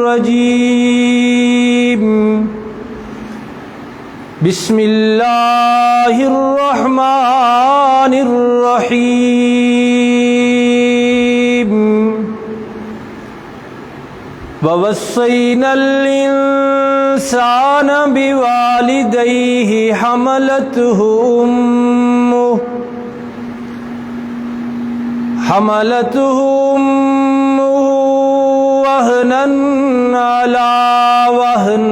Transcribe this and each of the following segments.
الرجيم بسم الله الرحمن الرحيم ووصينا الإنسان بوالديه حملته أمه وهنا على وهن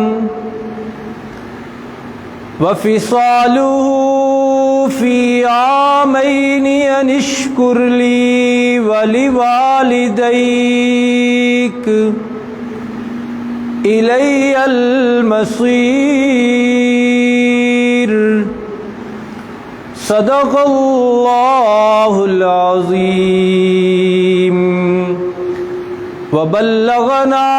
وفصاله في عامين أن اشكر لي ولوالديك إلي المصير صدق الله العظيم وبلغنا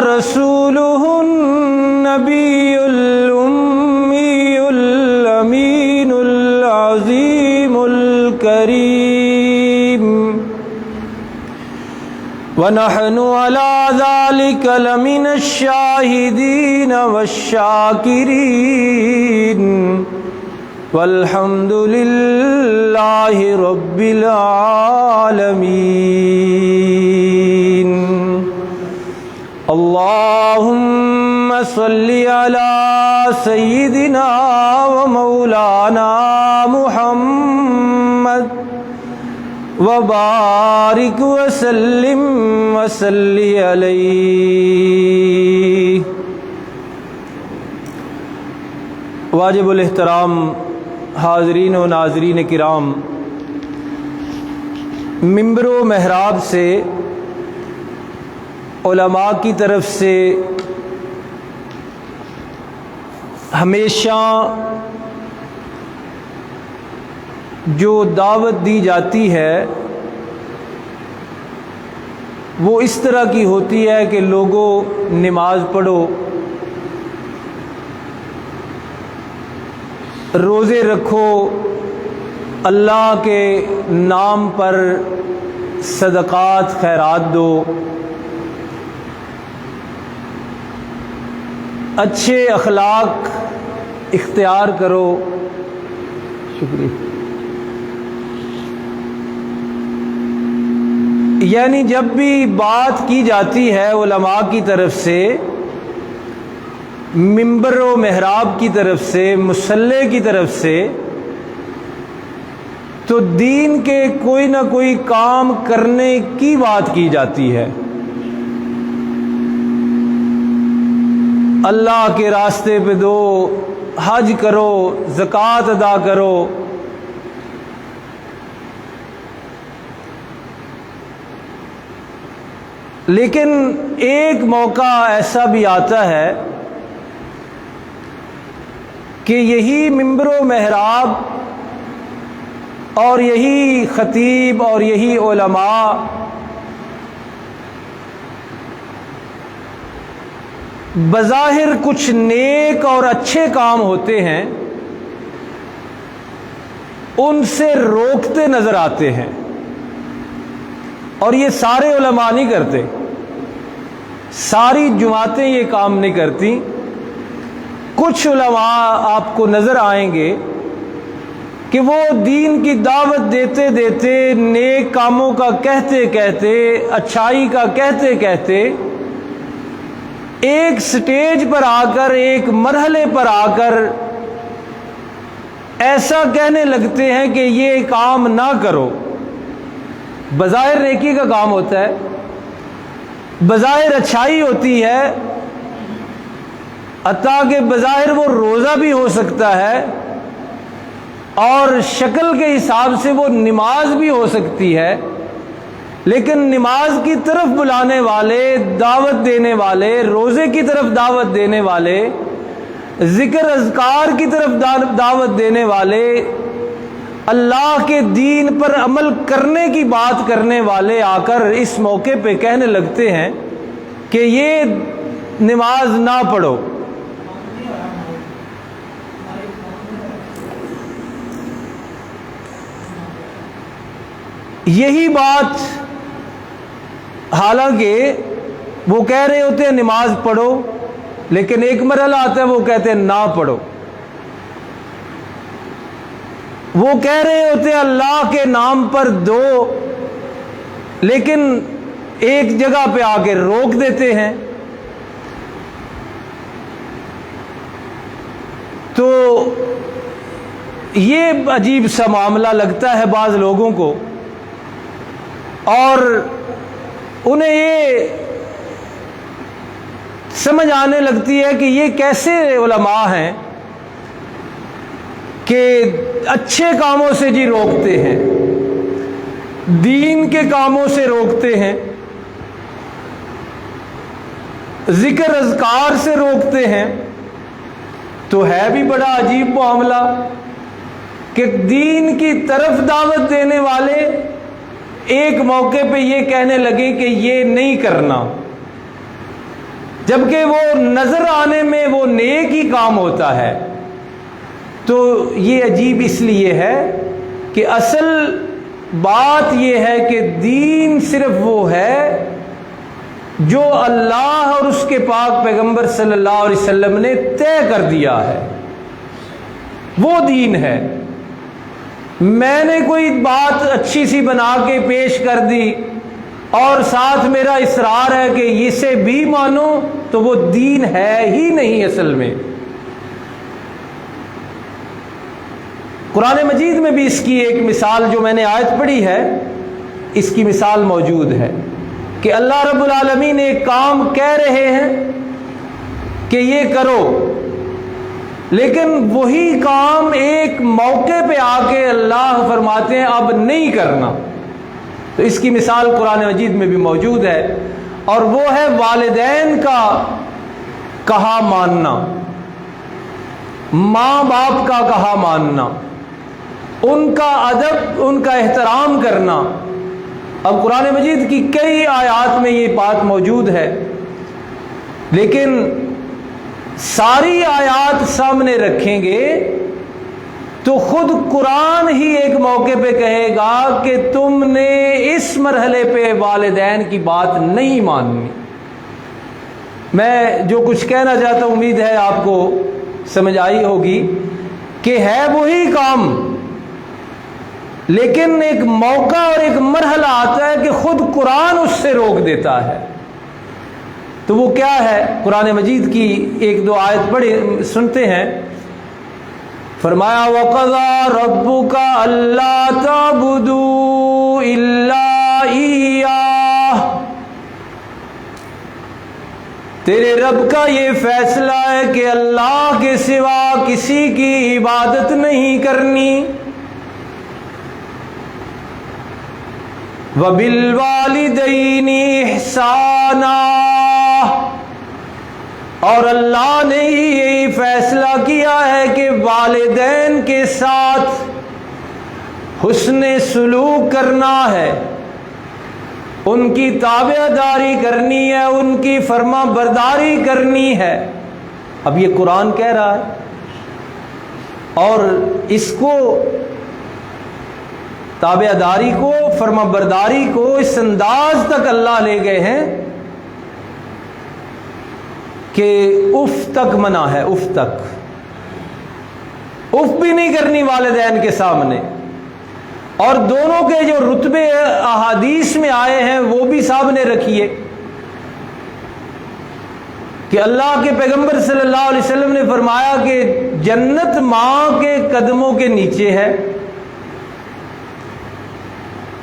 رسوله النبي الأمي الأمين العظيم الكريم ونحن على ذلك لمن الشاهدين والشاكرين والحمد لله رب العالمين اللهم صل على سيدنا ومولانا محمد وبارك وسلم وصل عليه۔ واجب الاحترام حاضرین و ناظرین کرام، ممبر و محراب سے علماء کی طرف سے ہمیشہ جو دعوت دی جاتی ہے وہ اس طرح کی ہوتی ہے کہ لوگوں نماز پڑھو، روزے رکھو، اللہ کے نام پر صدقات خیرات دو، اچھے اخلاق اختیار کرو۔ شکریہ۔ یعنی جب بھی بات کی جاتی ہے علماء کی طرف سے، ممبر و محراب کی طرف سے، مصلی کی طرف سے، تو دین کے کوئی نہ کوئی کام کرنے کی بات کی جاتی ہے۔ اللہ کے راستے پہ دو، حج کرو، زکوٰۃ ادا کرو۔ لیکن ایک موقع ایسا بھی آتا ہے کہ یہی ممبر و محراب اور یہی خطیب اور یہی علماء بظاہر کچھ نیک اور اچھے کام ہوتے ہیں ان سے روکتے نظر آتے ہیں، اور یہ سارے علماء نہیں کرتے، ساری جماعتیں یہ کام نہیں کرتی۔ کچھ علماء آپ کو نظر آئیں گے کہ وہ دین کی دعوت دیتے دیتے، نیک کاموں کا کہتے کہتے، اچھائی کا کہتے کہتے، ایک سٹیج پر آ کر، ایک مرحلے پر آ کر ایسا کہنے لگتے ہیں کہ یہ کام نہ کرو۔ بظاہر نیکی کا کام ہوتا ہے، بظاہر اچھائی ہوتی ہے، حتیٰ کہ بظاہر وہ روزہ بھی ہو سکتا ہے اور شکل کے حساب سے وہ نماز بھی ہو سکتی ہے، لیکن نماز کی طرف بلانے والے، دعوت دینے والے، روزے کی طرف دعوت دینے والے، ذکر اذکار کی طرف دعوت دینے والے، اللہ کے دین پر عمل کرنے کی بات کرنے والے آ کر اس موقع پہ کہنے لگتے ہیں کہ یہ نماز نہ پڑھو۔ یہی بات حالانکہ وہ کہہ رہے ہوتے ہیں نماز پڑھو، لیکن ایک مرحلہ آتا ہے وہ کہتے ہیں نہ پڑھو۔ وہ کہہ رہے ہوتے ہیں اللہ کے نام پر دو، لیکن ایک جگہ پہ آ کے روک دیتے ہیں۔ تو یہ عجیب سا معاملہ لگتا ہے بعض لوگوں کو، اور انہیں یہ سمجھ آنے لگتی ہے کہ یہ کیسے علماء ہیں کہ اچھے کاموں سے جی روکتے ہیں، دین کے کاموں سے روکتے ہیں، ذکر اذکار سے روکتے ہیں۔ تو ہے بھی بڑا عجیب معاملہ کہ دین کی طرف دعوت دینے والے ایک موقع پہ یہ کہنے لگے کہ یہ نہیں کرنا، جبکہ وہ نظر آنے میں وہ نیک ہی کام ہوتا ہے۔ تو یہ عجیب اس لیے ہے کہ اصل بات یہ ہے کہ دین صرف وہ ہے جو اللہ اور اس کے پاک پیغمبر صلی اللہ علیہ وسلم نے طے کر دیا ہے، وہ دین ہے۔ میں نے کوئی بات اچھی سی بنا کے پیش کر دی اور ساتھ میرا اصرار ہے کہ اسے بھی مانو، تو وہ دین ہے ہی نہیں اصل میں۔ قرآن مجید میں بھی اس کی ایک مثال جو میں نے آیت پڑھی ہے، اس کی مثال موجود ہے کہ اللہ رب العالمین ایک کام کہہ رہے ہیں کہ یہ کرو، لیکن وہی کام ایک موقع پہ آ کے اللہ فرماتے ہیں اب نہیں کرنا۔ تو اس کی مثال قرآن مجید میں بھی موجود ہے، اور وہ ہے والدین کا کہا ماننا، ماں باپ کا کہا ماننا، ان کا ادب، ان کا احترام کرنا۔ اب قرآن مجید کی کئی آیات میں یہ بات موجود ہے، لیکن ساری آیات سامنے رکھیں گے تو خود قرآن ہی ایک موقع پہ کہے گا کہ تم نے اس مرحلے پہ والدین کی بات نہیں ماننی۔ میں جو کچھ کہنا چاہتا ہوں امید ہے آپ کو سمجھ آئی ہوگی کہ ہے وہی کام، لیکن ایک موقع اور ایک مرحلہ آتا ہے کہ خود قرآن اس سے روک دیتا ہے۔ تو وہ کیا ہے؟ قرآن مجید کی ایک دو آیت پڑھے سنتے ہیں۔ فرمایا وَقَضَىٰ رَبُّكَ أَلَّا تَعْبُدُوا إِلَّا إِيَّاهُ، تیرے رب کا یہ فیصلہ ہے کہ اللہ کے سوا کسی کی عبادت نہیں کرنی۔ وَبِالْوَالِدَيْنِ إِحْسَانًا، اور اللہ نے ہی یہی فیصلہ کیا ہے کہ والدین کے ساتھ حسن سلوک کرنا ہے، ان کی تابع داری کرنی ہے، ان کی فرما برداری کرنی ہے۔ اب یہ قرآن کہہ رہا ہے، اور اس کو تابع داری کو، فرما برداری کو اس انداز تک اللہ لے گئے ہیں کہ اف تک منع ہے، اف تک، اف بھی نہیں کرنی والدین کے سامنے۔ اور دونوں کے جو رتبے احادیث میں آئے ہیں وہ بھی سامنے رکھیے کہ اللہ کے پیغمبر صلی اللہ علیہ وسلم نے فرمایا کہ جنت ماں کے قدموں کے نیچے ہے،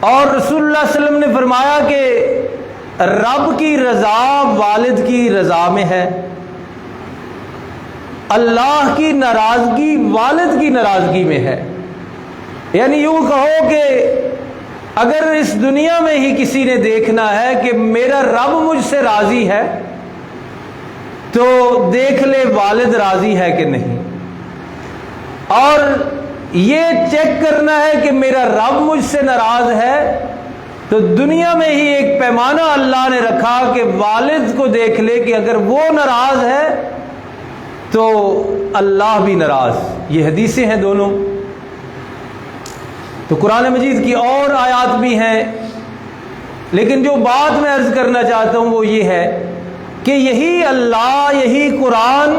اور رسول اللہ صلی اللہ علیہ وسلم نے فرمایا کہ رب کی رضا والد کی رضا میں ہے، اللہ کی ناراضگی والد کی ناراضگی میں ہے۔ یعنی یوں کہو کہ اگر اس دنیا میں ہی کسی نے دیکھنا ہے کہ میرا رب مجھ سے راضی ہے تو دیکھ لے والد راضی ہے کہ نہیں، اور یہ چیک کرنا ہے کہ میرا رب مجھ سے ناراض ہے تو دنیا میں ہی ایک پیمانہ اللہ نے رکھا کہ والد کو دیکھ لے کہ اگر وہ ناراض ہے تو اللہ بھی ناراض۔ یہ حدیثیں ہیں دونوں۔ تو قرآن مجید کی اور آیات بھی ہیں، لیکن جو بات میں عرض کرنا چاہتا ہوں وہ یہ ہے کہ یہی اللہ، یہی قرآن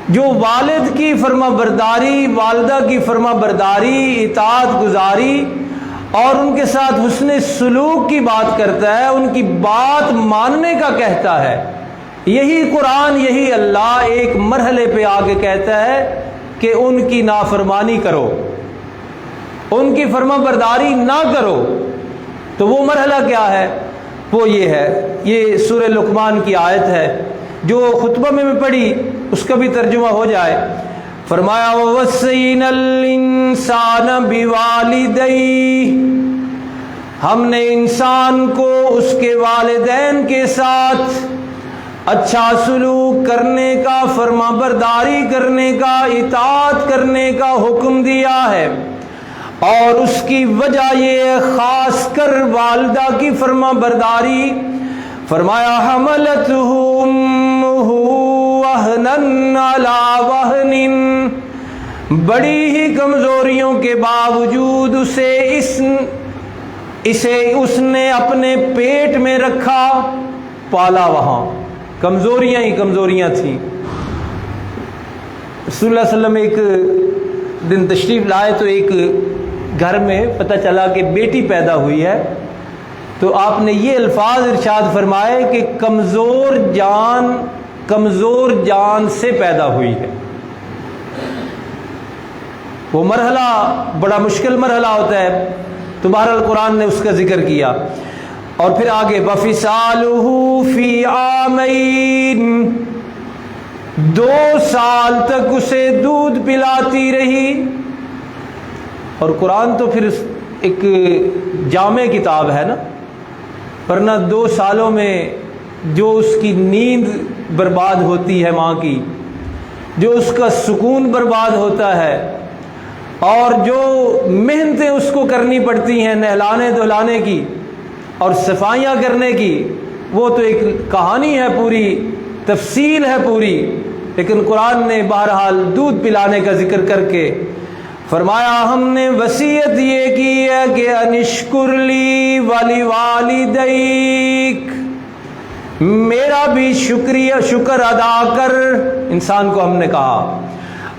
جو والد کی فرما برداری، والدہ کی فرما برداری، اطاعت گزاری اور ان کے ساتھ حسن سلوک کی بات کرتا ہے، ان کی بات ماننے کا کہتا ہے، یہی قرآن، یہی اللہ ایک مرحلے پہ آ کے کہتا ہے کہ ان کی نافرمانی کرو، ان کی فرما برداری نہ کرو۔ تو وہ مرحلہ کیا ہے؟ وہ یہ ہے، یہ سورہ لقمان کی آیت ہے جو خطبہ میں پڑھی، اس کا بھی ترجمہ ہو جائے۔ فرمایا وَوَصَّيْنَا الْإِنسَانَ بِوَالِدَيْهِ، ہم نے انسان کو اس کے والدین کے ساتھ اچھا سلوک کرنے کا، فرما برداری کرنے کا، اطاعت کرنے کا حکم دیا ہے، اور اس کی وجہ یہ خاص کر والدہ کی فرما برداری۔ فرمایا حملتہ امہ وہنا علی وہن، بڑی ہی کمزوریوں کے باوجود اسے اس نے اپنے پیٹ میں رکھا، پالا، وہاں کمزوریاں ہی کمزوریاں تھیں۔ رسول اللہ صلی اللہ علیہ وسلم ایک دن تشریف لائے تو ایک گھر میں پتہ چلا کہ بیٹی پیدا ہوئی ہے، تو آپ نے یہ الفاظ ارشاد فرمائے کہ کمزور جان سے پیدا ہوئی ہے۔ وہ مرحلہ بڑا مشکل مرحلہ ہوتا ہے، تو بہرحال قرآن نے اس کا ذکر کیا۔ اور پھر آگے وَفِصَالُهُ فِي عَامَيْنِ، 2 سال تک اسے دودھ پلاتی رہی۔ اور قرآن تو پھر ایک جامع کتاب ہے نا، ورنہ 2 سالوں میں جو اس کی نیند برباد ہوتی ہے ماں کی، جو اس کا سکون برباد ہوتا ہے، اور جو محنتیں اس کو کرنی پڑتی ہیں نہلانے دھلانے کی اور صفائیاں کرنے کی، وہ تو ایک کہانی ہے پوری، تفصیل ہے پوری۔ لیکن قرآن نے بہرحال دودھ پلانے کا ذکر کر کے فرمایا ہم نے وصیت یہ کی ہے کہ انشکر لی ولی والدیک، میرا بھی شکر ادا کر۔ انسان کو ہم نے کہا،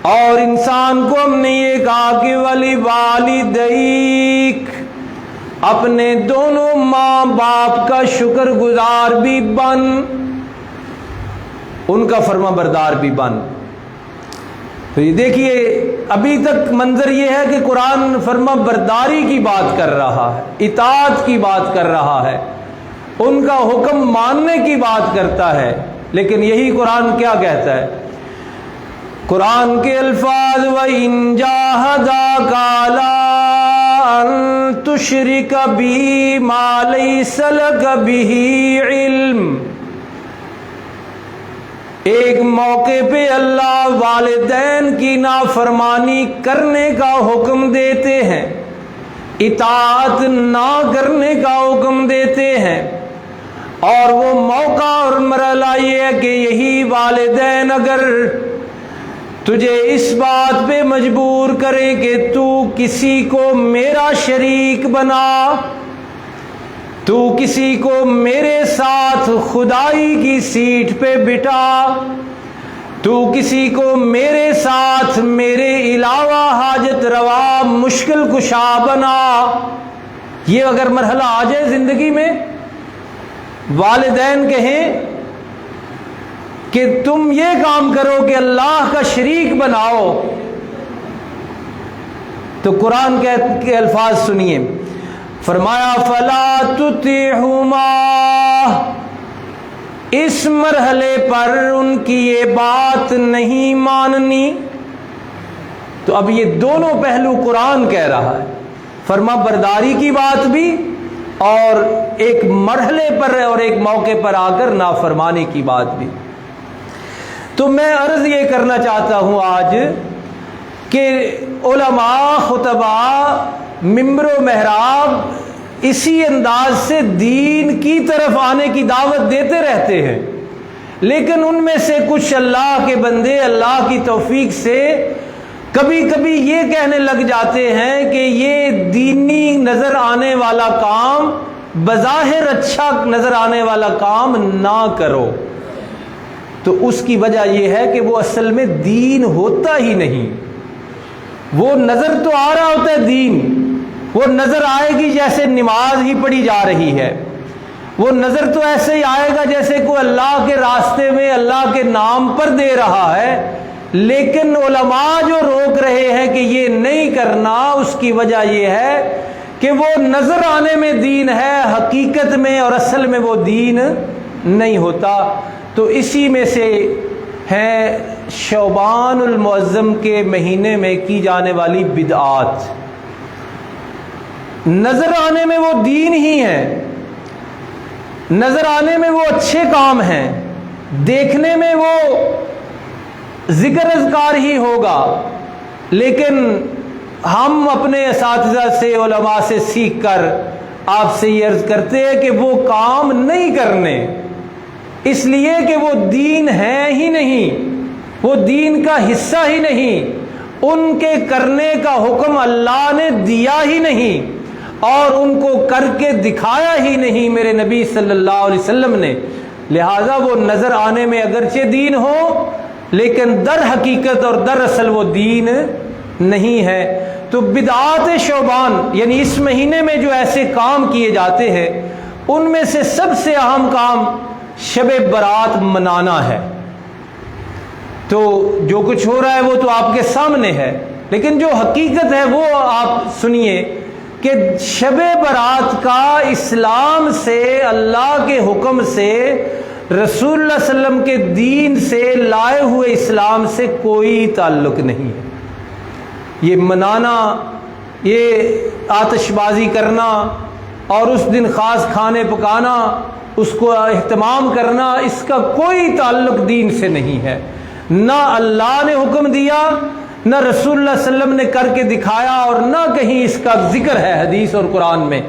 اور انسان کو ہم نے یہ کہا کہ ولی والدیک، اپنے دونوں ماں باپ کا شکر گزار بھی بن، ان کا فرما بردار بھی بن۔ تو یہ دیکھیے ابھی تک منظر یہ ہے کہ قرآن فرما برداری کی بات کر رہا ہے، اطاعت کی بات کر رہا ہے، ان کا حکم ماننے کی بات کرتا ہے۔ لیکن یہی قرآن کیا کہتا ہے؟ قرآن کے الفاظ وَإِن جَاهَدَاكَ عَلَىٰ أَن تُشْرِكَ بِي مَا لَيْسَ لَكَ بِهِ عِلْمٌ، ایک موقع پہ اللہ والدین کی نافرمانی کرنے کا حکم دیتے ہیں، اطاعت نہ کرنے کا حکم دیتے ہیں، اور وہ موقع اور مرحلہ یہ ہے کہ یہی والدین اگر تجھے اس بات پہ مجبور کرے کہ تو کسی کو میرا شریک بنا، تو کسی کو میرے ساتھ خدائی کی سیٹ پہ بٹھا، تو کسی کو میرے ساتھ میرے علاوہ حاجت روا مشکل کشا بنا، یہ اگر مرحلہ آ جائے زندگی میں، والدین کہیں کہ تم یہ کام کرو کہ اللہ کا شریک بناؤ، تو قرآن کے الفاظ سنیے، فرمایا فلا تطعهما، اس مرحلے پر ان کی یہ بات نہیں ماننی۔ تو اب یہ دونوں پہلو قرآن کہہ رہا ہے، فرما برداری کی بات بھی، اور ایک مرحلے پر اور ایک موقع پر آ کر نافرمانی کی بات بھی۔ تو میں عرض یہ کرنا چاہتا ہوں آج کہ علماء خطباء ممبر و محراب اسی انداز سے دین کی طرف آنے کی دعوت دیتے رہتے ہیں، لیکن ان میں سے کچھ اللہ کے بندے اللہ کی توفیق سے کبھی کبھی یہ کہنے لگ جاتے ہیں کہ یہ دینی نظر آنے والا کام، بظاہر اچھا نظر آنے والا کام نہ کرو، تو اس کی وجہ یہ ہے کہ وہ اصل میں دین ہوتا ہی نہیں. وہ نظر تو آ رہا ہوتا ہے دین، وہ نظر آئے گی جیسے نماز ہی پڑھی جا رہی ہے، وہ نظر تو ایسے ہی آئے گا جیسے کوئی اللہ کے راستے میں اللہ کے نام پر دے رہا ہے، لیکن علماء جو روک رہے ہیں کہ یہ نہیں کرنا، اس کی وجہ یہ ہے کہ وہ نظر آنے میں دین ہے، حقیقت میں اور اصل میں وہ دین نہیں ہوتا. تو اسی میں سے ہے شعبان المعظم کے مہینے میں کی جانے والی بدعات. نظر آنے میں وہ دین ہی ہے، نظر آنے میں وہ اچھے کام ہیں، دیکھنے میں وہ ذکر اذکار ہی ہوگا، لیکن ہم اپنے اساتذہ سے علماء سے سیکھ کر آپ سے یہ عرض کرتے ہیں کہ وہ کام نہیں کرنے، اس لیے کہ وہ دین ہے ہی نہیں، وہ دین کا حصہ ہی نہیں، ان کے کرنے کا حکم اللہ نے دیا ہی نہیں اور ان کو کر کے دکھایا ہی نہیں میرے نبی صلی اللہ علیہ وسلم نے. لہذا وہ نظر آنے میں اگرچہ دین ہو لیکن در حقیقت اور در اصل وہ دین نہیں ہے. تو بدعات شعبان یعنی اس مہینے میں جو ایسے کام کیے جاتے ہیں ان میں سے سب سے اہم کام شب برات منانا ہے. تو جو کچھ ہو رہا ہے وہ تو آپ کے سامنے ہے، لیکن جو حقیقت ہے وہ آپ سنیے کہ شب برات کا اسلام سے، اللہ کے حکم سے، رسول اللہ صلی اللہ علیہ وسلم کے دین سے، لائے ہوئے اسلام سے کوئی تعلق نہیں ہے. یہ منانا، یہ آتش بازی کرنا اور اس دن خاص کھانے پکانا، اس کو اہتمام کرنا، اس کا کوئی تعلق دین سے نہیں ہے. نہ اللہ نے حکم دیا، نہ رسول اللہ صلی اللہ علیہ وسلم نے کر کے دکھایا، اور نہ کہیں اس کا ذکر ہے حدیث اور قرآن میں.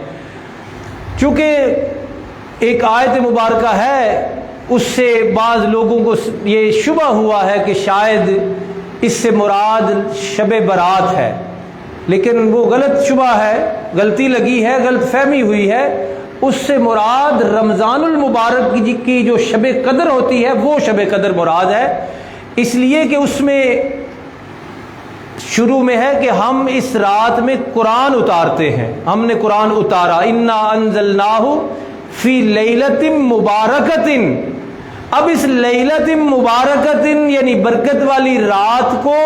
چونکہ ایک آیت مبارکہ ہے، اس سے بعض لوگوں کو یہ شبہ ہوا ہے کہ شاید اس سے مراد شب برات ہے، لیکن وہ غلط شبہ ہے، غلطی لگی ہے، غلط فہمی ہوئی ہے. اس سے مراد رمضان المبارک کی جو شب قدر ہوتی ہے وہ شب قدر مراد ہے، اس لیے کہ اس میں شروع میں ہے کہ ہم اس رات میں قرآن اتارتے ہیں. ہم نے قرآن اتارا، انا انزلناہ فی لیلۃ مبارکۃ. اب اس لیلۃ مبارکۃ یعنی برکت والی رات کو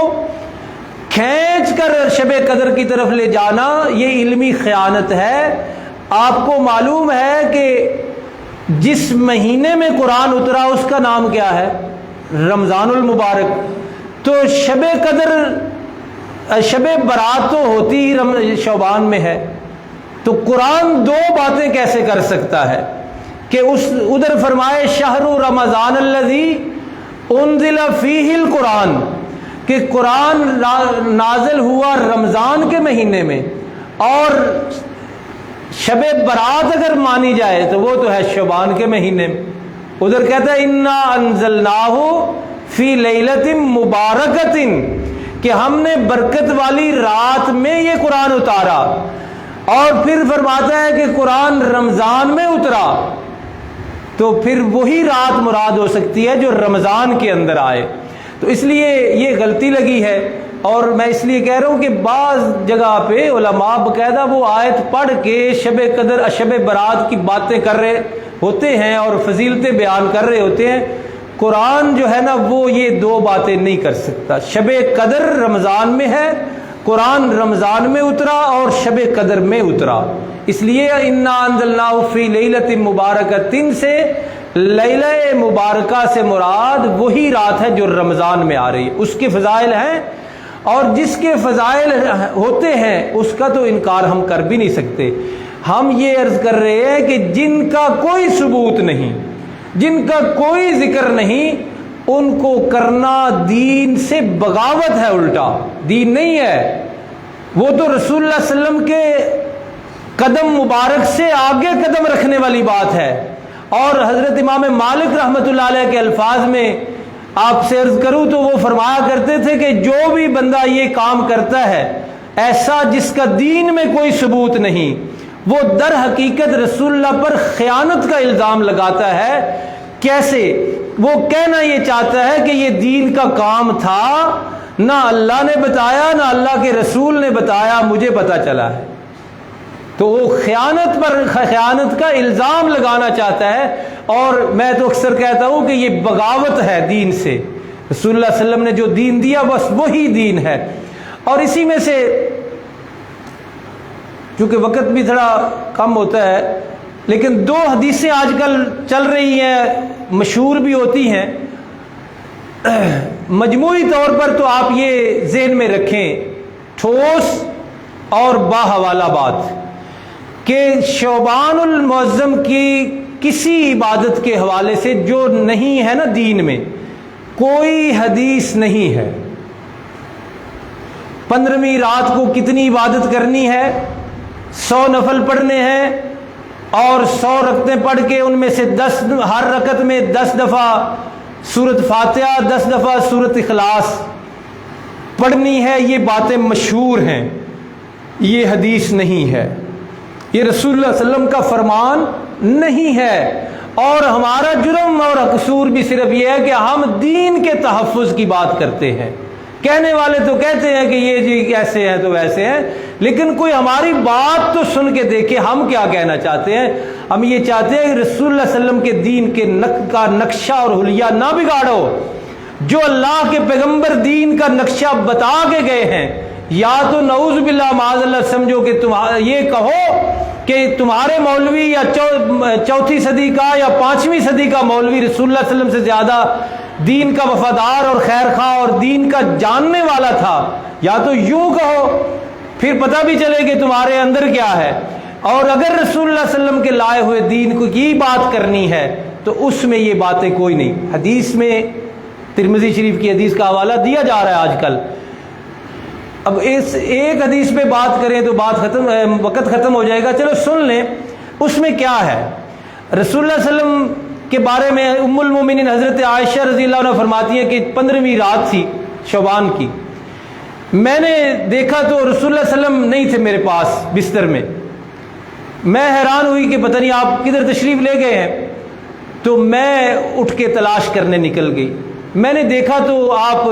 کھینچ کر شب قدر کی طرف لے جانا یہ علمی خیانت ہے. آپ کو معلوم ہے کہ جس مہینے میں قرآن اترا اس کا نام کیا ہے؟ رمضان المبارک. تو شب قدر، شب برات تو ہوتی ہی شعبان میں ہے، تو قرآن دو باتیں کیسے کر سکتا ہے کہ ادھر فرمائے شہر رمضان الذی انزل فیہ القرآن، کہ قرآن نازل ہوا رمضان کے مہینے میں، اور شب برات اگر مانی جائے تو وہ تو ہے شعبان کے مہینے میں. ادھر کہتا ہے انا انزلناہ فی لیلۃ مبارکۃ، کہ ہم نے برکت والی رات میں یہ قرآن اتارا، اور پھر فرماتا ہے کہ قرآن رمضان میں اترا، تو پھر وہی رات مراد ہو سکتی ہے جو رمضان کے اندر آئے. تو اس لیے یہ غلطی لگی ہے، اور میں اس لیے کہہ رہا ہوں کہ بعض جگہ پہ علماء باقاعدہ وہ آیت پڑھ کے شب قدر، شب برات کی باتیں کر رہے ہوتے ہیں اور فضیلتیں بیان کر رہے ہوتے ہیں. قرآن جو ہے نا وہ یہ دو باتیں نہیں کر سکتا. شب قدر رمضان میں ہے، قرآن رمضان میں اترا اور شب قدر میں اترا، اس لیے انا انزلناہ فی لیلۃ مبارکۃ سے لیلہ مبارکہ سے مراد وہی رات ہے جو رمضان میں آ رہی ہے. اس کے فضائل ہیں، اور جس کے فضائل ہوتے ہیں اس کا تو انکار ہم کر بھی نہیں سکتے. ہم یہ عرض کر رہے ہیں کہ جن کا کوئی ثبوت نہیں، جن کا کوئی ذکر نہیں، ان کو کرنا دین سے بغاوت ہے، الٹا دین نہیں ہے. وہ تو رسول اللہ صلی اللہ علیہ وسلم کے قدم مبارک سے آگے قدم رکھنے والی بات ہے. اور حضرت امام مالک رحمۃ اللہ علیہ کے الفاظ میں آپ سے عرض کروں تو وہ فرمایا کرتے تھے کہ جو بھی بندہ یہ کام کرتا ہے ایسا جس کا دین میں کوئی ثبوت نہیں، وہ در حقیقت رسول اللہ پر خیانت کا الزام لگاتا ہے، کیسے؟ وہ کہنا یہ چاہتا ہے کہ یہ دین کا کام تھا، نہ اللہ نے بتایا نہ اللہ کے رسول نے بتایا، مجھے پتہ چلا ہے۔ تو وہ خیانت پر خیانت کا الزام لگانا چاہتا ہے، اور میں تو اکثر کہتا ہوں کہ یہ بغاوت ہے دین سے۔ رسول اللہ صلی اللہ علیہ وسلم نے جو دین دیا بس وہی دین ہے۔ اور اسی میں سے چونکہ وقت بھی تھوڑا کم ہوتا ہے، لیکن 2 حدیثیں آج کل چل رہی ہیں، مشہور بھی ہوتی ہیں، مجموعی طور پر تو آپ یہ ذہن میں رکھیں، ٹھوس اور باحوالہ بات، کہ شعبان المعظم کی کسی عبادت کے حوالے سے جو نہیں ہے نا دین میں، کوئی حدیث نہیں ہے۔ 15ویں رات کو کتنی عبادت کرنی ہے؟ 100 نفل پڑھنے ہیں، اور 100 رکعتیں پڑھ کے ان میں سے 10 ہر رکعت میں 10 دفعہ سورۃ فاتحہ، 10 دفعہ سورۃ اخلاص پڑھنی ہے۔ یہ باتیں مشہور ہیں، یہ حدیث نہیں ہے، یہ رسول اللہ صلی اللہ علیہ وسلم کا فرمان نہیں ہے۔ اور ہمارا جرم اور قصور بھی صرف یہ ہے کہ ہم دین کے تحفظ کی بات کرتے ہیں۔ کہنے والے تو کہتے ہیں کہ یہ جی ایسے ہیں تو ویسے ہیں، لیکن کوئی ہماری بات تو سن کے دیکھے ہم کیا کہنا چاہتے ہیں۔ ہم یہ چاہتے ہیں کہ رسول اللہ صلی اللہ علیہ وسلم کے دین کے کا نقشہ اور حلیہ نہ بگاڑو۔ جو اللہ کے پیغمبر دین کا نقشہ بتا کے گئے ہیں، یا تو نعوذ باللہ معاذ اللہ سمجھو کہ تم یہ کہو کہ تمہارے مولوی یا 4ویں صدی کا یا 5ویں صدی کا مولوی رسول اللہ صلی اللہ علیہ وسلم سے زیادہ دین کا وفادار اور خیر خواہ اور دین کا جاننے والا تھا، یا تو یوں کہو، پھر پتہ بھی چلے کہ تمہارے اندر کیا ہے۔ اور اگر رسول اللہ صلی اللہ علیہ وسلم کے لائے ہوئے دین کو کی بات کرنی ہے تو اس میں یہ باتیں کوئی نہیں۔ حدیث میں ترمذی شریف کی حدیث کا حوالہ دیا جا رہا ہے آج کل۔ اب اس ایک حدیث پہ بات کریں تو وقت ختم ہو جائے گا، چلو سن لیں اس میں کیا ہے۔ رسول اللہ صلی اللہ علیہ وسلم کے بارے میں ام المومنین حضرت عائشہ رضی اللہ عنہ فرماتی ہیں کہ 15ویں رات تھی شعبان کی، میں نے دیکھا تو رسول اللہ صلی اللہ علیہ وسلم نہیں تھے میرے پاس بستر میں۔ میں حیران ہوئی کہ پتہ نہیں آپ کدھر تشریف لے گئے ہیں، تو میں اٹھ کے تلاش کرنے نکل گئی۔ میں نے دیکھا تو آپ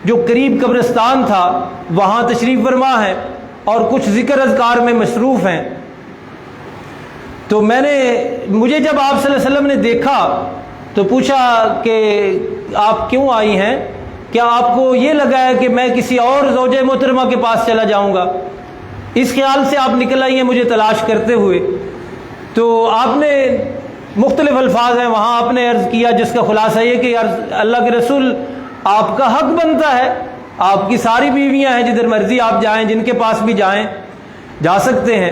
جو قریب قبرستان تھا وہاں تشریف فرما ہیں اور کچھ ذکر اذکار میں مصروف ہیں۔ تو مجھے جب آپ صلی اللہ علیہ وسلم نے دیکھا تو پوچھا کہ آپ کیوں آئی ہیں؟ کیا آپ کو یہ لگا ہے کہ میں کسی اور زوجہ محترمہ کے پاس چلا جاؤں گا؟ اس خیال سے آپ نکل آئی ہیں مجھے تلاش کرتے ہوئے۔ تو آپ نے مختلف الفاظ ہیں وہاں آپ نے عرض کیا، جس کا خلاصہ یہ کہ اللہ کے رسول آپ کا حق بنتا ہے، آپ کی ساری بیویاں ہیں، جدھر مرضی آپ جائیں، جن کے پاس بھی جائیں جا سکتے ہیں،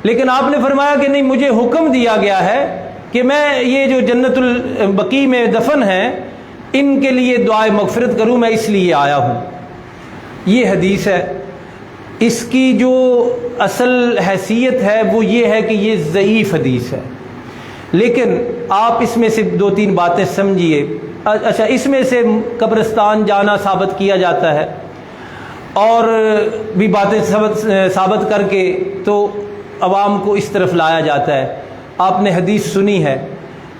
لیکن آپ نے فرمایا کہ نہیں، مجھے حکم دیا گیا ہے کہ میں یہ جو جنت البقیع میں دفن ہیں ان کے لیے دعائے مغفرت کروں، میں اس لیے آیا ہوں۔ یہ حدیث ہے، اس کی جو اصل حیثیت ہے وہ یہ ہے کہ یہ ضعیف حدیث ہے، لیکن آپ اس میں سے 2-3 باتیں سمجھیے۔ اچھا، اس میں سے قبرستان جانا ثابت کیا جاتا ہے، اور بھی باتیں ثابت کر کے تو عوام کو اس طرف لایا جاتا ہے۔ آپ نے حدیث سنی ہے،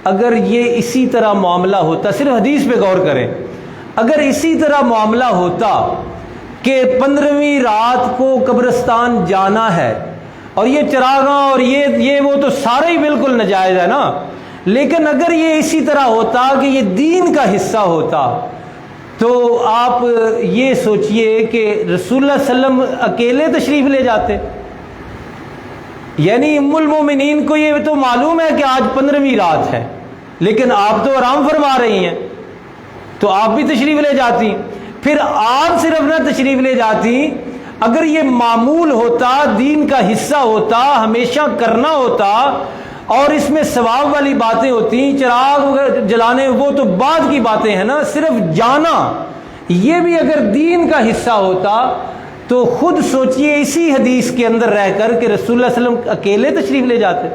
اگر یہ اسی طرح معاملہ ہوتا، صرف حدیث پہ غور کریں، اگر اسی طرح معاملہ ہوتا کہ 15ویں رات کو قبرستان جانا ہے، اور یہ چراغاں اور یہ وہ تو سارے ہی بالکل ناجائز ہے نا، لیکن اگر یہ اسی طرح ہوتا کہ یہ دین کا حصہ ہوتا تو آپ یہ سوچئے کہ رسول اللہ صلی اللہ علیہ وسلم اکیلے تشریف لے جاتے، یعنی ام المومنین کو یہ تو معلوم ہے کہ آج 15ویں رات ہے، لیکن آپ تو آرام فرما رہی ہیں تو آپ بھی تشریف لے جاتی۔ پھر آپ صرف نہ تشریف لے جاتی، اگر یہ معمول ہوتا، دین کا حصہ ہوتا، ہمیشہ کرنا ہوتا، اور اس میں ثواب والی باتیں ہوتی، چراغ جلانے وہ تو بعد کی باتیں ہیں نا، صرف جانا یہ بھی اگر دین کا حصہ ہوتا تو خود سوچئے اسی حدیث کے اندر رہ کر کہ رسول اللہ صلی اللہ علیہ وسلم اکیلے تشریف لے جاتے۔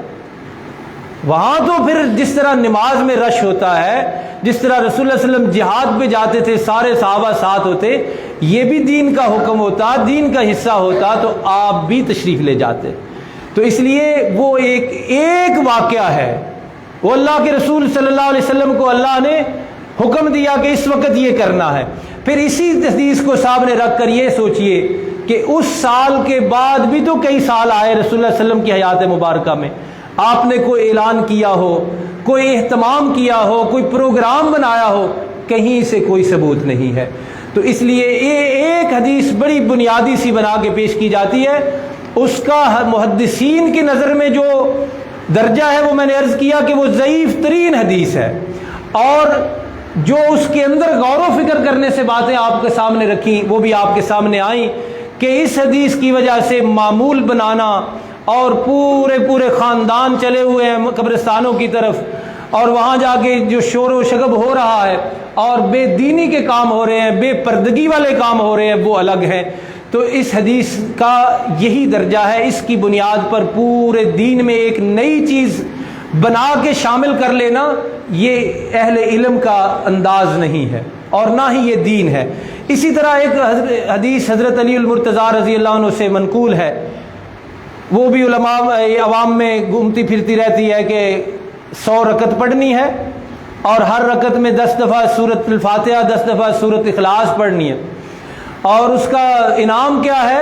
وہاں تو پھر جس طرح نماز میں رش ہوتا ہے، جس طرح رسول اللہ صلی اللہ علیہ وسلم جہاد پہ جاتے تھے، سارے صحابہ ساتھ ہوتے، یہ بھی دین کا حکم ہوتا، دین کا حصہ ہوتا تو آپ بھی تشریف لے جاتے۔ تو اس لیے وہ ایک واقعہ ہے وہ اللہ کے رسول صلی اللہ علیہ وسلم کو اللہ نے حکم دیا کہ اس وقت یہ کرنا ہے. پھر اسی حدیث کو سامنے رکھ کر یہ سوچئے کہ اس سال کے بعد بھی تو کئی سال آئے رسول اللہ علیہ وسلم کی حیات مبارکہ میں، آپ نے کوئی اعلان کیا ہو، کوئی اہتمام کیا ہو، کوئی پروگرام بنایا ہو، کہیں سے کوئی ثبوت نہیں ہے. تو اس لیے یہ ایک حدیث بڑی بنیادی سی بنا کے پیش کی جاتی ہے، اس کا محدثین کی نظر میں جو درجہ ہے وہ میں نے عرض کیا کہ وہ ضعیف ترین حدیث ہے، اور جو اس کے اندر غور و فکر کرنے سے باتیں آپ کے سامنے رکھیں وہ بھی آپ کے سامنے آئیں کہ اس حدیث کی وجہ سے معمول بنانا اور پورے خاندان چلے ہوئے ہیں قبرستانوں کی طرف، اور وہاں جا کے جو شور و شغب ہو رہا ہے اور بے دینی کے کام ہو رہے ہیں، بے پردگی والے کام ہو رہے ہیں، وہ الگ ہیں. تو اس حدیث کا یہی درجہ ہے، اس کی بنیاد پر پورے دین میں ایک نئی چیز بنا کے شامل کر لینا یہ اہل علم کا انداز نہیں ہے اور نہ ہی یہ دین ہے. اسی طرح ایک حدیث حضرت علی المرتضیٰ رضی اللہ عنہ سے منقول ہے، وہ بھی علماء عوام میں گھومتی پھرتی رہتی ہے کہ 100 رکعت پڑھنی ہے اور ہر رکعت میں 10 دفعہ سورۃ الفاتحہ 10 دفعہ سورۃ اخلاص پڑھنی ہے، اور اس کا انعام کیا ہے؟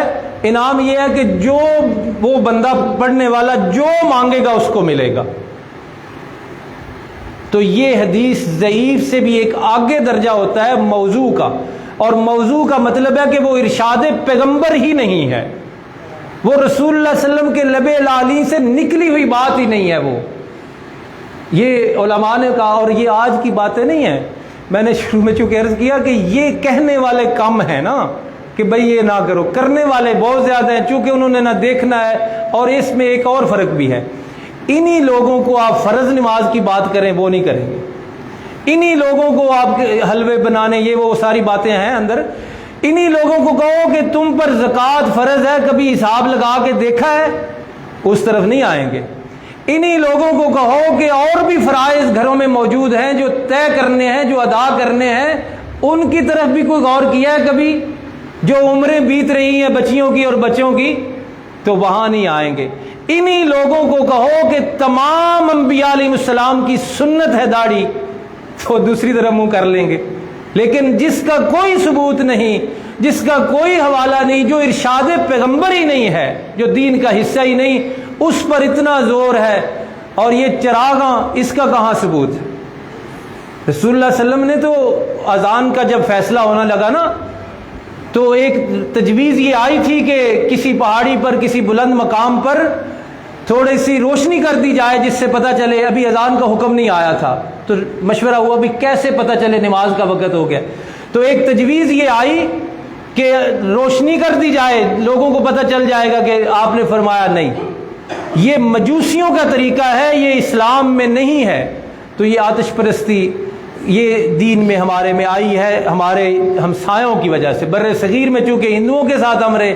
انعام یہ ہے کہ جو وہ بندہ پڑھنے والا جو مانگے گا اس کو ملے گا. تو یہ حدیث ضعیف سے بھی ایک آگے درجہ ہوتا ہے موضوع کا، اور موضوع کا مطلب ہے کہ وہ ارشاد پیغمبر ہی نہیں ہے، وہ رسول اللہ صلی اللہ علیہ وسلم کے لب لعلی سے نکلی ہوئی بات ہی نہیں ہے. وہ یہ علماء نے کہا، اور یہ آج کی باتیں نہیں ہیں. میں نے شروع میں چونکہ عرض کیا کہ یہ کہنے والے کم ہیں نا کہ بھئی یہ نہ کرو، کرنے والے بہت زیادہ ہیں، چونکہ انہوں نے نہ دیکھنا ہے. اور اس میں ایک اور فرق بھی ہے، انہی لوگوں کو آپ فرض نماز کی بات کریں وہ نہیں کریں گے، انہی لوگوں کو آپ حلوے بنانے یہ وہ ساری باتیں ہیں اندر، انہی لوگوں کو کہو کہ تم پر زکوٰۃ فرض ہے، کبھی حساب لگا کے دیکھا ہے، اس طرف نہیں آئیں گے. انہی لوگوں کو کہو کہ اور بھی فرائض گھروں میں موجود ہیں جو طے کرنے ہیں، جو ادا کرنے ہیں، ان کی طرف بھی کوئی غور کیا ہے کبھی؟ جو عمریں بیت رہی ہیں بچیوں کی اور بچوں کی، تو وہاں نہیں آئیں گے. انہی لوگوں کو کہو کہ تمام انبیاء علیہ السلام کی سنت ہے داڑھی، تو دوسری طرف منہ کر لیں گے. لیکن جس کا کوئی ثبوت نہیں، جس کا کوئی حوالہ نہیں، جو ارشاد پیغمبر ہی نہیں ہے، جو دین کا حصہ ہی نہیں، اس پر اتنا زور ہے. اور یہ چراغاں، اس کا کہاں ثبوت ہے؟ رسول اللہ صلی اللہ علیہ وسلم نے تو اذان کا جب فیصلہ ہونا لگا نا، تو ایک تجویز یہ آئی تھی کہ کسی پہاڑی پر، کسی بلند مقام پر تھوڑی سی روشنی کر دی جائے جس سے پتہ چلے. ابھی اذان کا حکم نہیں آیا تھا، تو مشورہ ہوا ابھی کیسے پتہ چلے نماز کا وقت ہو گیا. تو ایک تجویز یہ آئی کہ روشنی کر دی جائے، لوگوں کو پتہ چل جائے گا. کہ آپ نے فرمایا نہیں، یہ مجوسیوں کا طریقہ ہے، یہ اسلام میں نہیں ہے. تو یہ آتش پرستی یہ دین میں ہمارے میں آئی ہے ہمارے ہمسایوں کی وجہ سے. بر صغیر میں چونکہ ہندوؤں کے ساتھ ہم رہے،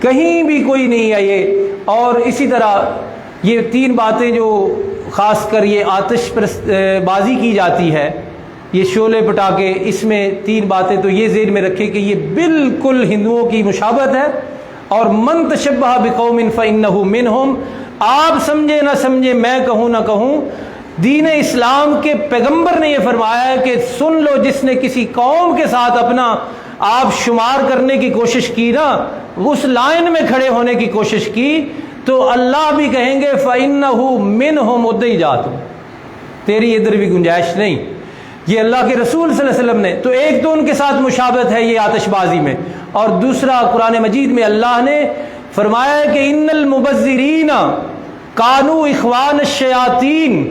کہیں بھی کوئی نہیں ہے یہ. اور اسی طرح یہ 3 باتیں جو خاص کر یہ آتش بازی کی جاتی ہے، یہ شعلے پٹاخے، اس میں 3 باتیں تو یہ ذہن میں رکھے کہ یہ بالکل ہندوؤں کی مشابہت ہے. اور من تشبہ بقوم فإنہ منہم، آپ سمجھے نہ سمجھے، میں کہوں نہ کہوں، دین اسلام کے پیغمبر نے یہ فرمایا ہے کہ سن لو، جس نے کسی قوم کے ساتھ اپنا آپ شمار کرنے کی کوشش کی نا، اس لائن میں کھڑے ہونے کی کوشش کی، تو اللہ بھی کہیں گے فإنہ منہم، ادھر ہی جا تم، تیری ادھر بھی گنجائش نہیں. یہ اللہ کے رسول صلی اللہ علیہ وسلم نے تو ایک تو ان کے ساتھ مشابہت ہے یہ آتش بازی میں، اور دوسرا قرآن مجید میں اللہ نے فرمایا ہے کہ ان المبذرین کانوا اخوان الشیاطین،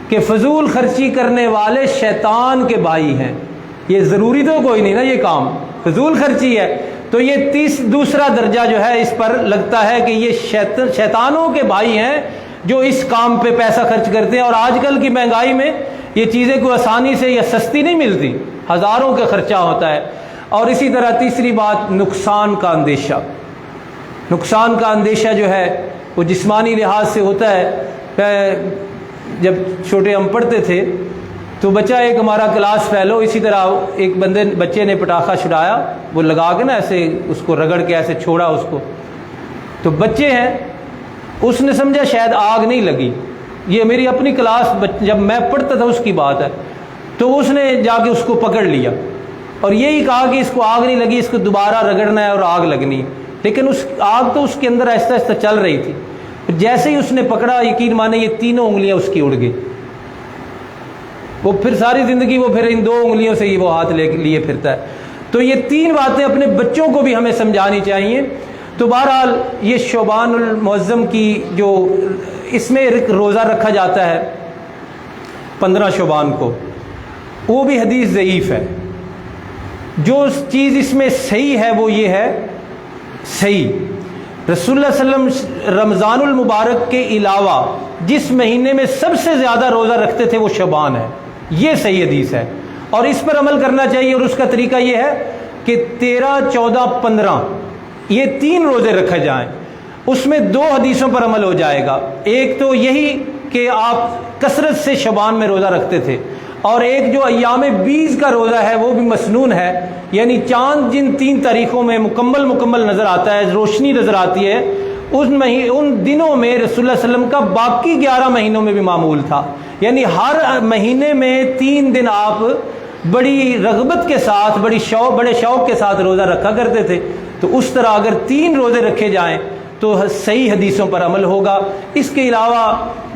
کہ فضول خرچی کرنے والے شیطان کے بھائی ہیں. یہ ضروری تو کوئی نہیں نا، یہ کام فضول خرچی ہے. تو یہ دوسرا درجہ جو ہے اس پر لگتا ہے کہ یہ شیطانوں کے بھائی ہیں جو اس کام پہ پیسہ خرچ کرتے ہیں. اور آج کل کی مہنگائی میں یہ چیزیں کوئی آسانی سے یا سستی نہیں ملتی، ہزاروں کا خرچہ ہوتا ہے. اور اسی طرح تیسری بات، نقصان کا اندیشہ. نقصان کا اندیشہ جو ہے وہ جسمانی لحاظ سے ہوتا ہے. جب چھوٹے ہم پڑھتے تھے تو بچہ ایک ہمارا کلاس فیلو، اسی طرح ایک بچے نے پٹاخہ چھڑایا، وہ لگا کے نا ایسے اس کو رگڑ کے ایسے چھوڑا اس کو. تو بچے ہیں، اس نے سمجھا شاید آگ نہیں لگی، یہ میری اپنی کلاس جب میں پڑھتا تھا اس کی بات ہے، تو اس نے جا کے اس کو پکڑ لیا اور یہی کہا کہ اس کو آگ نہیں لگی، اس کو دوبارہ رگڑنا ہے اور آگ لگنی، لیکن اس آگ تو اس کے اندر آہستہ آہستہ چل رہی تھی۔ جیسے ہی اس نے پکڑا، یقین مانے یہ تینوں انگلیاں اس کی اڑ گئی۔ وہ پھر ساری زندگی وہ پھر ان 2 انگلیوں سے ہی وہ ہاتھ لیے پھرتا ہے۔ تو یہ 3 باتیں اپنے بچوں کو بھی ہمیں سمجھانی چاہیے۔ تو بہرحال یہ شعبان المعظم کی جو اس میں روزہ رکھا جاتا ہے 15 شعبان کو، وہ بھی حدیث ضعیف ہے۔ جو چیز اس میں صحیح ہے وہ یہ ہے، صحیح رسول اللہ صلی اللہ علیہ وسلم رمضان المبارک کے علاوہ جس مہینے میں سب سے زیادہ روزہ رکھتے تھے وہ شعبان ہے، یہ صحیح حدیث ہے اور اس پر عمل کرنا چاہیے۔ اور اس کا طریقہ یہ ہے کہ 13، 14، 15 یہ 3 روزے رکھے جائیں۔ اس میں 2 حدیثوں پر عمل ہو جائے گا، ایک تو یہی کہ آپ کثرت سے شعبان میں روزہ رکھتے تھے، اور ایک جو ایام 20 کا روزہ ہے وہ بھی مسنون ہے، یعنی چاند جن 3 تاریخوں میں مکمل نظر آتا ہے، روشنی نظر آتی ہے، ان دنوں میں رسول اللہ صلی اللہ علیہ وسلم کا باقی 11 مہینوں میں بھی معمول تھا، یعنی ہر مہینے میں 3 دن آپ بڑی رغبت کے ساتھ بڑے شوق کے ساتھ روزہ رکھا کرتے تھے۔ تو اس طرح اگر 3 روزے رکھے جائیں تو صحیح حدیثوں پر عمل ہوگا۔ اس کے علاوہ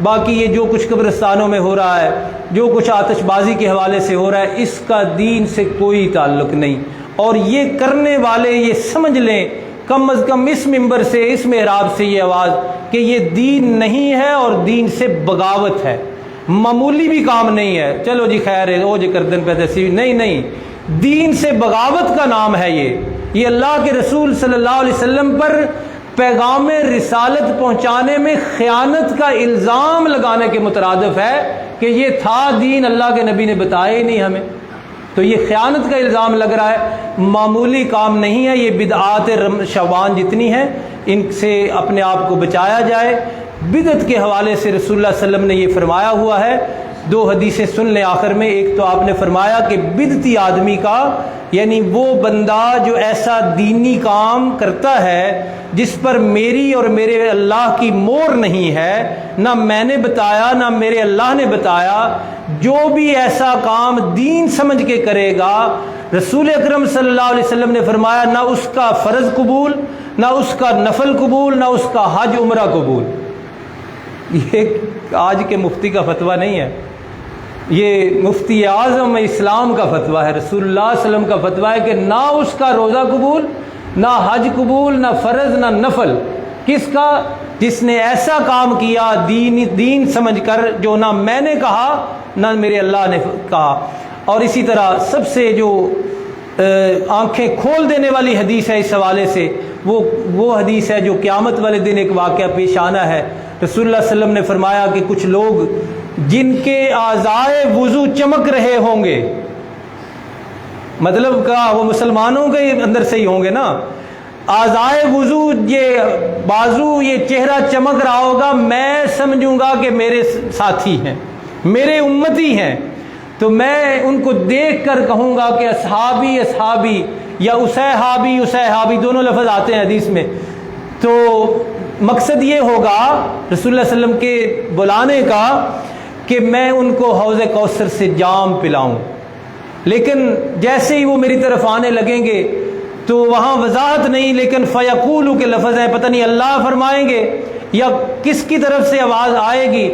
باقی یہ جو کچھ قبرستانوں میں ہو رہا ہے، جو کچھ آتش بازی کے حوالے سے ہو رہا ہے، اس کا دین سے کوئی تعلق نہیں، اور یہ کرنے والے یہ سمجھ لیں کم از کم اس منبر سے، اس محراب سے یہ آواز کہ یہ دین نہیں ہے اور دین سے بغاوت ہے، معمولی بھی کام نہیں ہے، چلو جی خیر ہے وہ جی کردن پہ تسی، نہیں، دین سے بغاوت کا نام ہے یہ اللہ کے رسول صلی اللہ علیہ وسلم پر پیغام رسالت پہنچانے میں خیانت کا الزام لگانے کے مترادف ہے کہ یہ تھا دین، اللہ کے نبی نے بتایا ہی نہیں ہمیں، تو یہ خیانت کا الزام لگ رہا ہے، معمولی کام نہیں ہے۔ یہ بدعات شعبان جتنی ہیں ان سے اپنے آپ کو بچایا جائے۔ بدعت کے حوالے سے رسول اللہ صلی اللہ علیہ وسلم نے یہ فرمایا ہوا ہے، 2 حدیثیں سن لیں آخر میں۔ ایک تو آپ نے فرمایا کہ بدعتی آدمی کا، یعنی وہ بندہ جو ایسا دینی کام کرتا ہے جس پر میری اور میرے اللہ کی مہر نہیں ہے، نہ میں نے بتایا نہ میرے اللہ نے بتایا، جو بھی ایسا کام دین سمجھ کے کرے گا، رسول اکرم صلی اللہ علیہ وسلم نے فرمایا نہ اس کا فرض قبول، نہ اس کا نفل قبول، نہ اس کا حج عمرہ قبول۔ یہ آج کے مفتی کا فتویٰ نہیں ہے، یہ مفتی اعظم اسلام کا فتویٰ ہے، رسول اللہ صلی اللہ علیہ وسلم کا فتویٰ ہے کہ نہ اس کا روزہ قبول، نہ حج قبول، نہ فرض، نہ نفل۔ کس کا؟ جس نے ایسا کام کیا دین سمجھ کر جو نہ میں نے کہا نہ میرے اللہ نے کہا۔ اور اسی طرح سب سے جو آنکھیں کھول دینے والی حدیث ہے اس حوالے سے، وہ حدیث ہے جو قیامت والے دن ایک واقعہ پیش آنا ہے۔ رسول اللہ صلی اللہ علیہ وسلم نے فرمایا کہ کچھ لوگ جن کے اعضائے وضو چمک رہے ہوں گے، مطلب کہ وہ مسلمانوں کے اندر سے ہی ہوں گے نا، اعضائے وضو، یہ بازو، یہ چہرہ چمک رہا ہوگا، میں سمجھوں گا کہ میرے ساتھی ہیں، میرے امتی ہیں، تو میں ان کو دیکھ کر کہوں گا کہ اصحابی اصحابی، یا اسیحابی اسیحابی، دونوں لفظ آتے ہیں حدیث میں۔ تو مقصد یہ ہوگا رسول اللہ صلی اللہ علیہ وسلم کے بلانے کا کہ میں ان کو حوض کوثر سے جام پلاؤں، لیکن جیسے ہی وہ میری طرف آنے لگیں گے تو وہاں وضاحت نہیں، لیکن فیقولو کے لفظ ہیں، پتہ نہیں اللہ فرمائیں گے یا کس کی طرف سے آواز آئے گی۔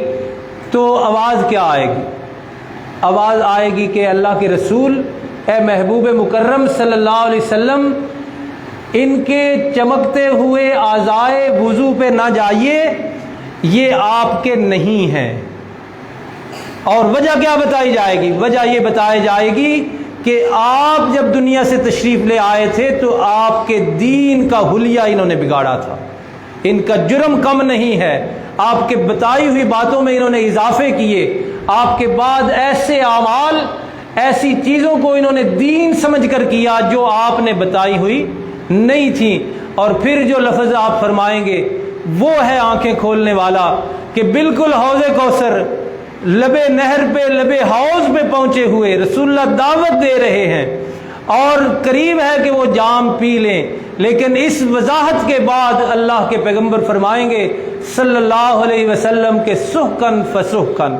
تو آواز کیا آئے گی؟ آواز آئے گی کہ اللہ کے رسول، اے محبوب مکرم صلی اللہ علیہ وسلم، ان کے چمکتے ہوئے اعضائے وضو پہ نہ جائیے، یہ آپ کے نہیں ہیں۔ اور وجہ کیا بتائی جائے گی؟ وجہ یہ بتائی جائے گی کہ آپ جب دنیا سے تشریف لے آئے تھے تو آپ کے دین کا حلیہ انہوں نے بگاڑا تھا، ان کا جرم کم نہیں ہے، آپ کے بتائی ہوئی باتوں میں انہوں نے اضافے کیے، آپ کے بعد ایسے اعمال، ایسی چیزوں کو انہوں نے دین سمجھ کر کیا جو آپ نے بتائی ہوئی نہیں تھی۔ اور پھر جو لفظ آپ فرمائیں گے وہ ہے آنکھیں کھولنے والا، کہ بالکل حوض کوثر، لبے نہر پہ، لبے حوض پہ پہنچے ہوئے رسول اللہ دعوت دے رہے ہیں، اور قریب ہے کہ وہ جام پی لیں، لیکن اس وضاحت کے بعد اللہ کے پیغمبر فرمائیں گے صلی اللہ علیہ وسلم کے سحقن فسحقن،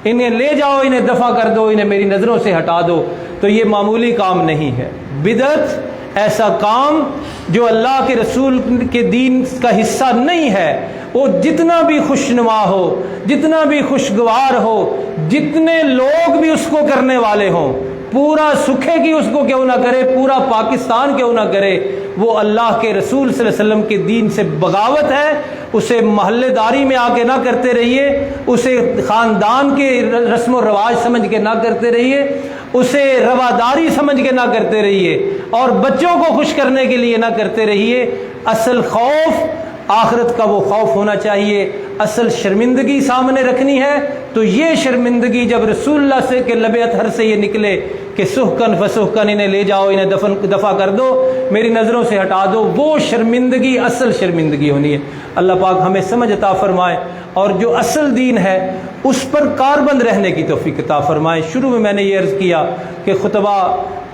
انہیں لے جاؤ، انہیں دفع کر دو، انہیں میری نظروں سے ہٹا دو۔ تو یہ معمولی کام نہیں ہے۔ بدعت ایسا کام جو اللہ کے رسول کے دین کا حصہ نہیں ہے، وہ جتنا بھی خوشنما ہو، جتنا بھی خوشگوار ہو، جتنے لوگ بھی اس کو کرنے والے ہوں، پورا سکھے کی اس کو کیوں نہ کرے، پورا پاکستان کیوں نہ کرے، وہ اللہ کے رسول صلی اللہ علیہ وسلم کے دین سے بغاوت ہے۔ اسے محلے داری میں آ کے نہ کرتے رہیے، اسے خاندان کے رسم و رواج سمجھ کے نہ کرتے رہیے، اسے رواداری سمجھ کے نہ کرتے رہیے، اور بچوں کو خوش کرنے کے لیے نہ کرتے رہیے۔ اصل خوف آخرت کا وہ خوف ہونا چاہیے۔ اصل شرمندگی سامنے رکھنی ہے تو یہ شرمندگی جب رسول اللہ سے کے لب اطہر سے یہ نکلے کہ سحقن فسحقن، انہیں لے جاؤ، انہیں دفع کر دو، میری نظروں سے ہٹا دو، وہ شرمندگی اصل شرمندگی ہونی ہے۔ اللہ پاک ہمیں سمجھ عطا فرمائے، اور جو اصل دین ہے اس پر کاربند رہنے کی توفیق عطا فرمائے۔ شروع میں نے یہ عرض کیا کہ خطبہ،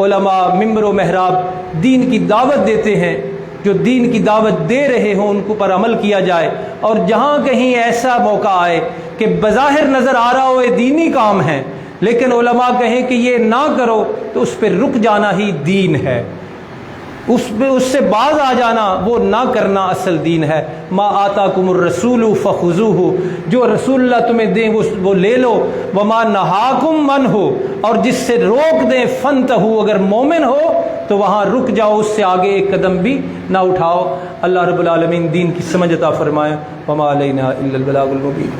علماء، ممبر و محراب دین کی دعوت دیتے ہیں، جو دین کی دعوت دے رہے ہوں ان کو پر عمل کیا جائے، اور جہاں کہیں ایسا موقع آئے کہ بظاہر نظر آ رہا ہو یہ دینی کام ہے، لیکن علماء کہیں کہ یہ نہ کرو، تو اس پہ رک جانا ہی دین ہے، اس سے باز آ جانا، وہ نہ کرنا اصل دین ہے۔ ما آتاکم الرسول فخذوہ، جو رسول اللہ تمہیں دیں وہ لے لو، وما نہاکم عنہ، اور جس سے روک دیں فانتہوا، اگر مومن ہو تو وہاں رک جاؤ، اس سے آگے ایک قدم بھی نہ اٹھاؤ۔ اللہ رب العالمین دین کی سمجھ عطا فرمائے۔ وما علینا الا البلاغ المبین۔